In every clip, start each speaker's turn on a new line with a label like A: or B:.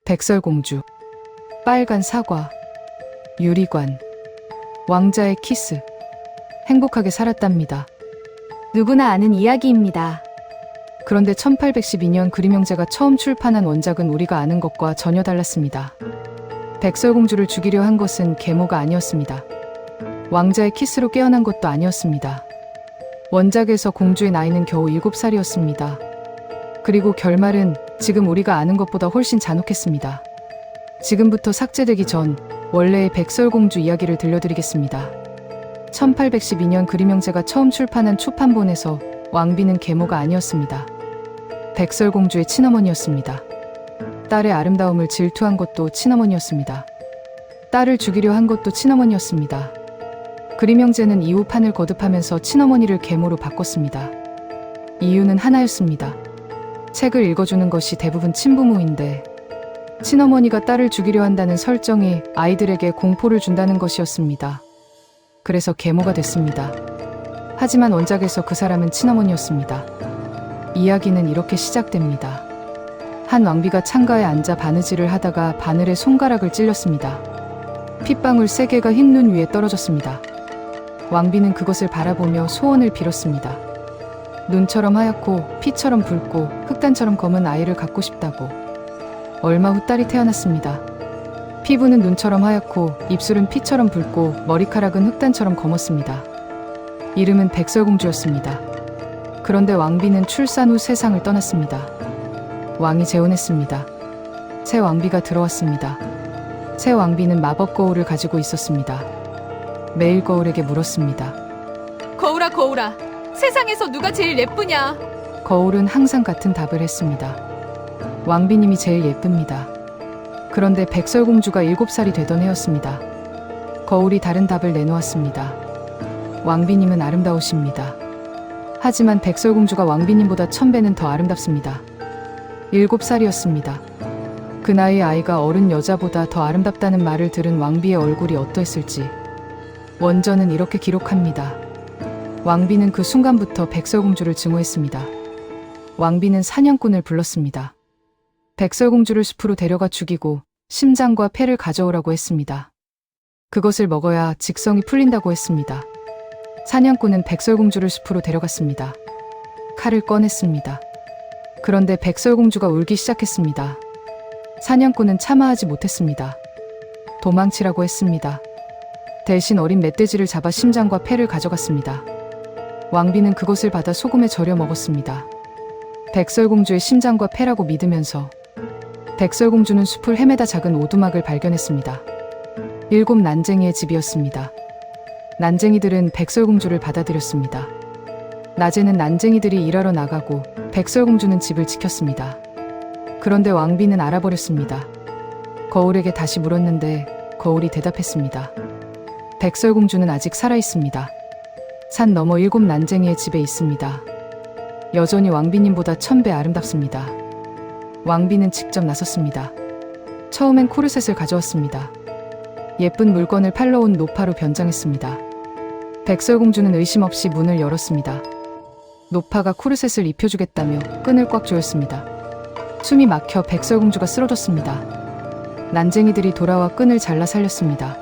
A: 백설공주, 빨간 사과, 유리관, 왕자의 키스, 행복하게 살았답니다.
B: 누구나 아는 이야기입니다.
A: 그런데 1812년 그림형제가 처음 출판한 원작은 우리가 아는 것과 전혀 달랐습니다. 백설공주를 죽이려 한 것은 계모가 아니었습니다. 왕자의 키스로 깨어난 것도 아니었습니다. 원작에서 공주의 나이는 겨우 7살이었습니다. 그리고 결말은 지금 우리가 아는 것보다 훨씬 잔혹했습니다. 지금부터 삭제되기 전 원래의 백설공주 이야기를 들려드리겠습니다. 1812년 그림형제가 처음 출판한 초판본에서 왕비는 계모가 아니었습니다. 백설공주의 친어머니였습니다. 딸의 아름다움을 질투한 것도 친어머니였습니다. 딸을 죽이려 한 것도 친어머니였습니다. 그림형제는 이후 판을 거듭하면서 친어머니를 계모로 바꿨습니다. 이유는 하나였습니다. 책을 읽어주는 것이 대부분 친부모인데 친어머니가 딸을 죽이려 한다는 설정이 아이들에게 공포를 준다는 것이었습니다. 그래서 계모가 됐습니다. 하지만 원작에서 그 사람은 친어머니였습니다. 이야기는 이렇게 시작됩니다. 한 왕비가 창가에 앉아 바느질을 하다가 바늘에 손가락을 찔렸습니다. 핏방울 3개가 흰 눈 위에 떨어졌습니다. 왕비는 그것을 바라보며 소원을 빌었습니다. 눈처럼 하얗고 피처럼 붉고 흑단처럼 검은 아이를 갖고 싶다고. 얼마 후 딸이 태어났습니다. 피부는 눈처럼 하얗고 입술은 피처럼 붉고 머리카락은 흑단처럼 검었습니다. 이름은 백설공주였습니다. 그런데 왕비는 출산 후 세상을 떠났습니다. 왕이 재혼했습니다. 새 왕비가 들어왔습니다. 새 왕비는 마법 거울을 가지고 있었습니다. 매일 거울에게 물었습니다.
B: 거울아, 거울아, 세상에서 누가 제일 예쁘냐?
A: 거울은 항상 같은 답을 했습니다. 왕비님이 제일 예쁩니다. 그런데 백설공주가 7살이 되던 해였습니다. 거울이 다른 답을 내놓았습니다. 왕비님은 아름다우십니다. 하지만 백설공주가 왕비님보다 1000배는 더 아름답습니다. 7살이었습니다. 그 나이의 아이가 어른 여자보다 더 아름답다는 말을 들은 왕비의 얼굴이 어떠했을지 원전은 이렇게 기록합니다. 왕비는 그 순간부터 백설공주를 증오했습니다. 왕비는 사냥꾼을 불렀습니다. 백설공주를 숲으로 데려가 죽이고 심장과 폐를 가져오라고 했습니다. 그것을 먹어야 직성이 풀린다고 했습니다. 사냥꾼은 백설공주를 숲으로 데려갔습니다. 칼을 꺼냈습니다. 그런데 백설공주가 울기 시작했습니다. 사냥꾼은 참아하지 못했습니다. 도망치라고 했습니다. 대신 어린 멧돼지를 잡아 심장과 폐를 가져갔습니다. 왕비는 그것을 받아 소금에 절여 먹었습니다. 백설공주의 심장과 폐라고 믿으면서 백설공주는 숲을 헤매다 작은 오두막을 발견했습니다. 7 난쟁이의 집이었습니다. 난쟁이들은 백설공주를 받아들였습니다. 낮에는 난쟁이들이 일하러 나가고 백설공주는 집을 지켰습니다. 그런데 왕비는 알아버렸습니다. 거울에게 다시 물었는데 거울이 대답했습니다. 백설공주는 아직 살아있습니다. 산 너머 7 난쟁이의 집에 있습니다. 여전히 왕비님보다 1000배 아름답습니다. 왕비는 직접 나섰습니다. 처음엔 코르셋을 가져왔습니다. 예쁜 물건을 팔러 온 노파로 변장했습니다. 백설공주는 의심 없이 문을 열었습니다. 노파가 코르셋을 입혀주겠다며 끈을 꽉 조였습니다. 숨이 막혀 백설공주가 쓰러졌습니다. 난쟁이들이 돌아와 끈을 잘라 살렸습니다.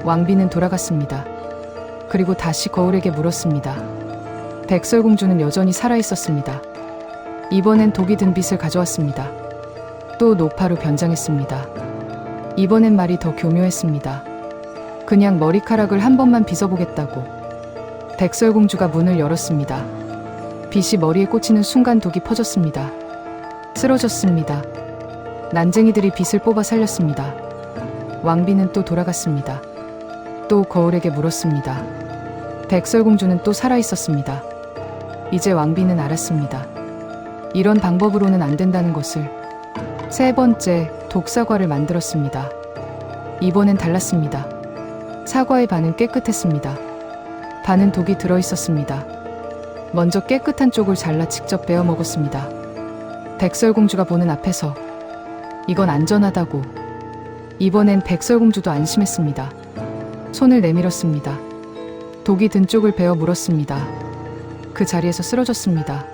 A: 왕비는 돌아갔습니다. 그리고 다시 거울에게 물었습니다. 백설공주는 여전히 살아있었습니다. 이번엔 독이 든 빗을 가져왔습니다. 또 노파로 변장했습니다. 이번엔 말이 더 교묘했습니다. 그냥 머리카락을 한 번만 빗어보겠다고. 백설공주가 문을 열었습니다. 빗이 머리에 꽂히는 순간 독이 퍼졌습니다. 쓰러졌습니다. 난쟁이들이 빗을 뽑아 살렸습니다. 왕비는 또 돌아갔습니다. 또 거울에게 물었습니다. 백설공주는 또 살아있었습니다. 이제 왕비는 알았습니다. 이런 방법으로는 안 된다는 것을. 3번째, 독사과를 만들었습니다. 이번엔 달랐습니다. 사과의 반은 깨끗했습니다. 반은 독이 들어있었습니다. 먼저 깨끗한 쪽을 잘라 직접 베어 먹었습니다. 백설공주가 보는 앞에서 이건 안전하다고. 이번엔 백설공주도 안심했습니다. 손을 내밀었습니다. 독이 든 쪽을 베어 물었습니다. 그 자리에서 쓰러졌습니다.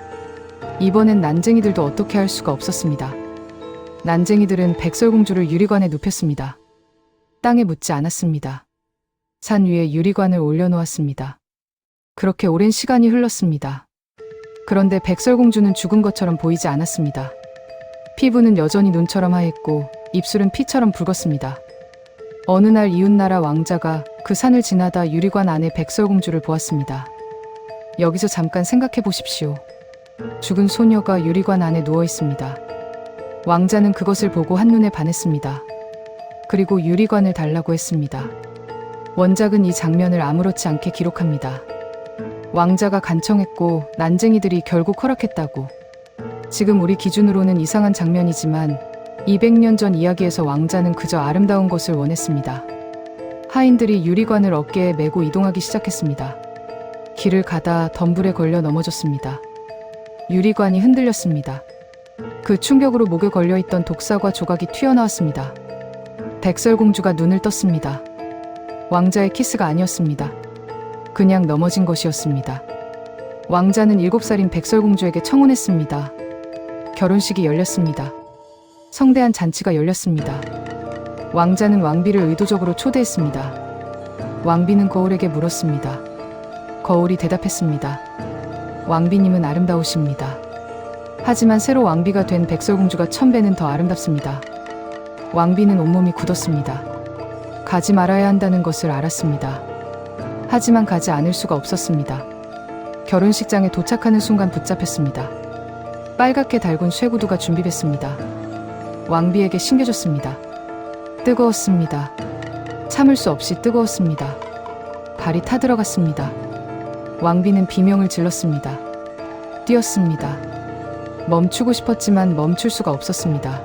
A: 이번엔 난쟁이들도 어떻게 할 수가 없었습니다. 난쟁이들은 백설공주를 유리관에 눕혔습니다. 땅에 묻지 않았습니다. 산 위에 유리관을 올려놓았습니다. 그렇게 오랜 시간이 흘렀습니다. 그런데 백설공주는 죽은 것처럼 보이지 않았습니다. 피부는 여전히 눈처럼 하였고 입술은 피처럼 붉었습니다. 어느 날 이웃나라 왕자가 그 산을 지나다 유리관 안에 백설공주를 보았습니다. 여기서 잠깐 생각해 보십시오. 죽은 소녀가 유리관 안에 누워 있습니다. 왕자는 그것을 보고 한눈에 반했습니다. 그리고 유리관을 달라고 했습니다. 원작은 이 장면을 아무렇지 않게 기록합니다. 왕자가 간청했고 난쟁이들이 결국 허락했다고. 지금 우리 기준으로는 이상한 장면이지만 200년 전 이야기에서 왕자는 그저 아름다운 것을 원했습니다. 하인들이 유리관을 어깨에 메고 이동하기 시작했습니다. 길을 가다 덤불에 걸려 넘어졌습니다. 유리관이 흔들렸습니다. 그 충격으로 목에 걸려있던 독사과 조각이 튀어나왔습니다. 백설공주가 눈을 떴습니다. 왕자의 키스가 아니었습니다. 그냥 넘어진 것이었습니다. 왕자는 7살인 백설공주에게 청혼했습니다. 결혼식이 열렸습니다. 성대한 잔치가 열렸습니다. 왕자는 왕비를 의도적으로 초대했습니다. 왕비는 거울에게 물었습니다. 거울이 대답했습니다. 왕비님은 아름다우십니다. 하지만 새로 왕비가 된 백설공주가 1000배는 더 아름답습니다. 왕비는 온몸이 굳었습니다. 가지 말아야 한다는 것을 알았습니다. 하지만 가지 않을 수가 없었습니다. 결혼식장에 도착하는 순간 붙잡혔습니다. 빨갛게 달군 쇠구두가 준비됐습니다. 왕비에게 신겨졌습니다. 뜨거웠습니다. 참을 수 없이 뜨거웠습니다. 발이 타들어갔습니다. 왕비는 비명을 질렀습니다. 뛰었습니다. 멈추고 싶었지만 멈출 수가 없었습니다.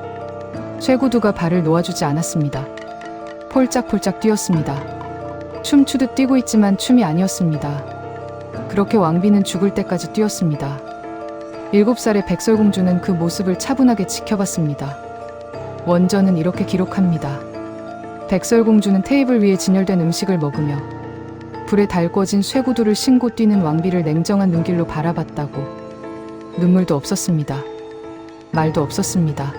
A: 쇠구두가 발을 놓아주지 않았습니다. 폴짝폴짝 뛰었습니다. 춤추듯 뛰고 있지만 춤이 아니었습니다. 그렇게 왕비는 죽을 때까지 뛰었습니다. 7살의 백설공주는 그 모습을 차분하게 지켜봤습니다. 원전은 이렇게 기록합니다. 백설공주는 테이블 위에 진열된 음식을 먹으며 불에 달궈진 쇠구두를 신고 뛰는 왕비를 냉정한 눈길로 바라봤다고. 눈물도 없었습니다. 말도 없었습니다.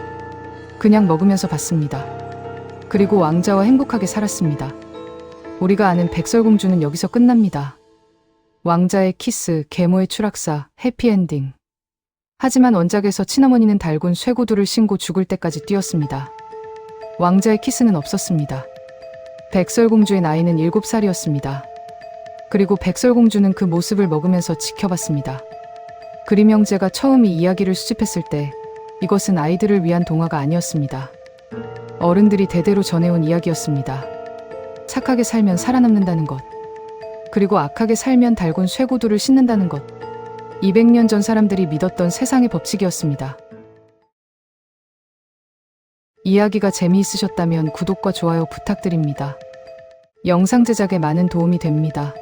A: 그냥 먹으면서 봤습니다. 그리고 왕자와 행복하게 살았습니다. 우리가 아는 백설공주는 여기서 끝납니다. 왕자의 키스, 계모의 추락사, 해피엔딩. 하지만 원작에서 친어머니는 달군 쇠구두를 신고 죽을 때까지 뛰었습니다. 왕자의 키스는 없었습니다. 백설공주의 나이는 7살이었습니다. 그리고 백설공주는 그 모습을 먹으면서 지켜봤습니다. 그림 형제가 처음 이 이야기를 수집했을 때 이것은 아이들을 위한 동화가 아니었습니다. 어른들이 대대로 전해온 이야기였습니다. 착하게 살면 살아남는다는 것. 그리고 악하게 살면 달군 쇠구두를 신는다는 것. 200년 전 사람들이 믿었던 세상의 법칙이었습니다. 이야기가 재미있으셨다면 구독과 좋아요 부탁드립니다. 영상 제작에 많은 도움이 됩니다.